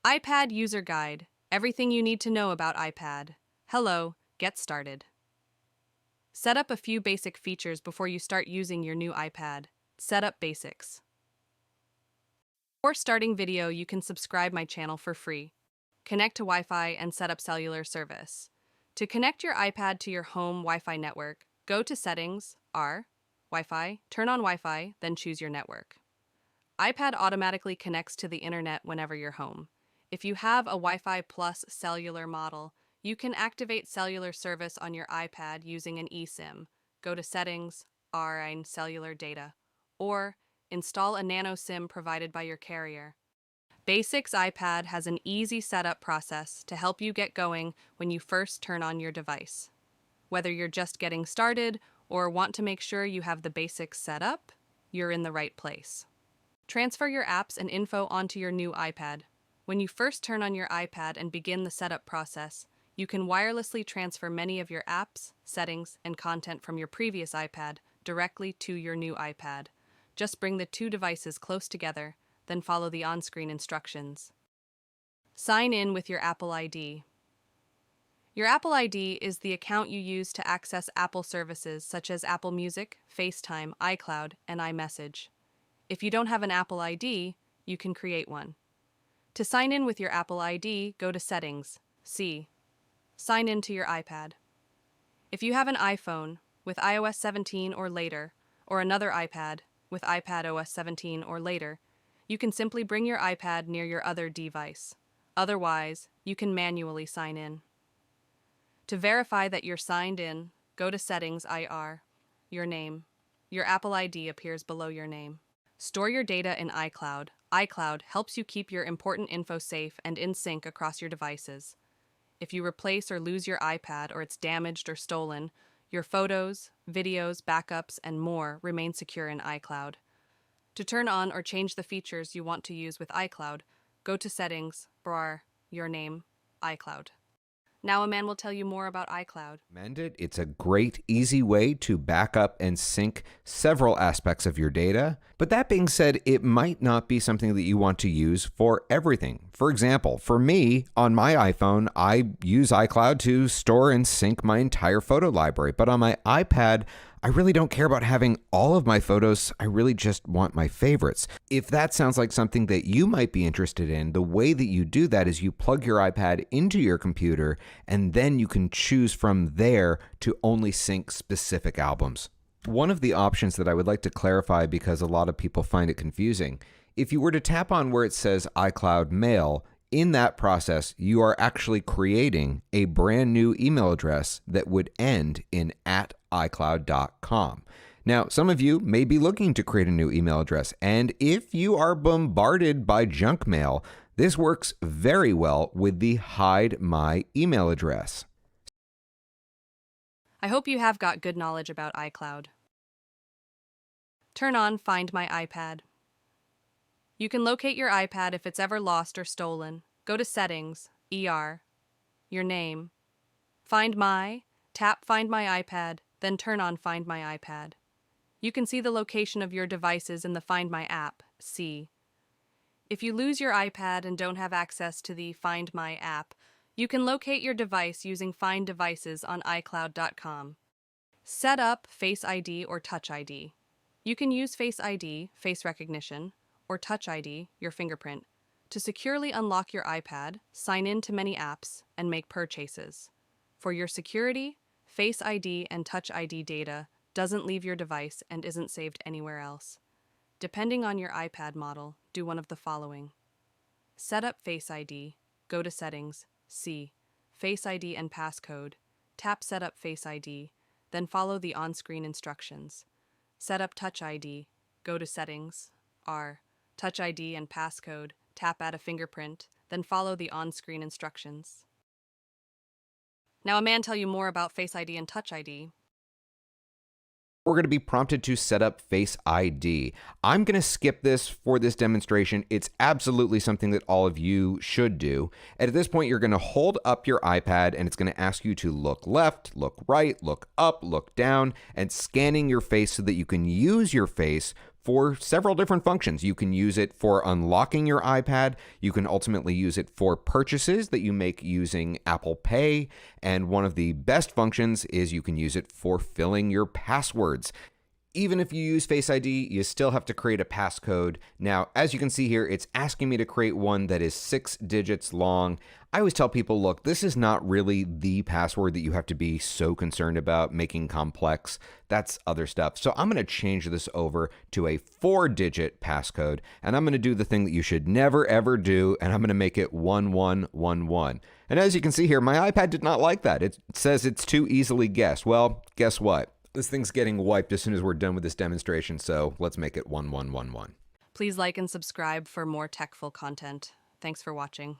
iPad User Guide. Everything you need to know about iPad. Hello, get started. Set up a few basic features before you start using your new iPad. Setup basics. Before starting video, you can subscribe my channel for free. Connect to Wi-Fi and set up cellular service. To connect your iPad to your home Wi-Fi network, go to Settings, R, Wi-Fi, turn on Wi-Fi, then choose your network. iPad automatically connects to the internet whenever you're home. If you have a Wi-Fi Plus cellular model, you can activate cellular service on your iPad using an eSIM. Go to Settings, R, and Cellular Data, or install a nano SIM provided by your carrier. Basics iPad has an easy setup process to help you get going when you first turn on your device. Whether you're just getting started or want to make sure you have the basics set up, you're in the right place. Transfer your apps and info onto your new iPad. When you first turn on your iPad and begin the setup process, you can wirelessly transfer many of your apps, settings, and content from your previous iPad directly to your new iPad. Just bring the two devices close together, then follow the on-screen instructions. Sign in with your Apple ID. Your Apple ID is the account you use to access Apple services such as Apple Music, FaceTime, iCloud, and iMessage. If you don't have an Apple ID, you can create one. To sign in with your Apple ID, go to Settings, C. Sign in to your iPad. If you have an iPhone with iOS 17 or later, or another iPad with iPad OS 17 or later, you can simply bring your iPad near your other device. Otherwise, you can manually sign in. To verify that you're signed in, go to Settings, IR, your name. Your Apple ID appears below your name. Store your data in iCloud. iCloud helps you keep your important info safe and in sync across your devices. If you replace or lose your iPad or it's damaged or stolen, your photos, videos, backups, and more remain secure in iCloud. To turn on or change the features you want to use with iCloud, go to Settings, BR, your name, iCloud. Now a man will tell you more about iCloud. It's a great, easy way to back up and sync several aspects of your data. But that being said, it might not be something that you want to use for everything. For example, for me, on my iPhone, I use iCloud to store and sync my entire photo library. But on my iPad, I really don't care about having all of my photos. I really just want my favorites. If that sounds like something that you might be interested in, the way that you do that is you plug your iPad into your computer, and then you can choose from there to only sync specific albums. One of the options that I would like to clarify, because a lot of people find it confusing, if you were to tap on where it says iCloud Mail, in that process, you are actually creating a brand new email address that would end in @iCloud.com. Now, some of you may be looking to create a new email address, and if you are bombarded by junk mail, this works very well with the Hide My Email Address. I hope you have got good knowledge about iCloud. Turn on Find My iPad. You can locate your iPad if it's ever lost or stolen. Go to Settings, ER, your name. Tap Find My iPad, then turn on Find My iPad. You can see the location of your devices in the Find My app, C. If you lose your iPad and don't have access to the Find My app, you can locate your device using Find Devices on iCloud.com. Set up Face ID or Touch ID. You can use Face ID, face recognition, or Touch ID, your fingerprint, to securely unlock your iPad, sign in to many apps, and make purchases. For your security, Face ID and Touch ID data doesn't leave your device and isn't saved anywhere else. Depending on your iPad model, do one of the following. Set up Face ID, go to Settings, C, Face ID and Passcode, tap Set up Face ID, then follow the on-screen instructions. Set up Touch ID, go to Settings, R, Touch ID and Passcode, tap Add a fingerprint, then follow the on-screen instructions. Now a man tell you more about Face ID and Touch ID. We're going to be prompted to set up Face ID. I'm going to skip this for this demonstration. It's absolutely something that all of you should do. And at this point, you're going to hold up your iPad and it's going to ask you to look left, look right, look up, look down, and scanning your face so that you can use your face for several different functions. You can use it for unlocking your iPad. You can ultimately use it for purchases that you make using Apple Pay. And one of the best functions is you can use it for filling your passwords. Even if you use Face ID, you still have to create a passcode. Now, as you can see here, it's asking me to create one that is 6 digits long. I always tell people, look, this is not really the password that you have to be so concerned about making complex. That's other stuff. So I'm going to change this over to a 4-digit passcode, and I'm going to do the thing that you should never, ever do, and I'm going to make it 1111. And as you can see here, my iPad did not like that. It says it's too easily guessed. Well, guess what? This thing's getting wiped as soon as we're done with this demonstration, so let's make it 1111. Please like and subscribe for more techful content. Thanks for watching.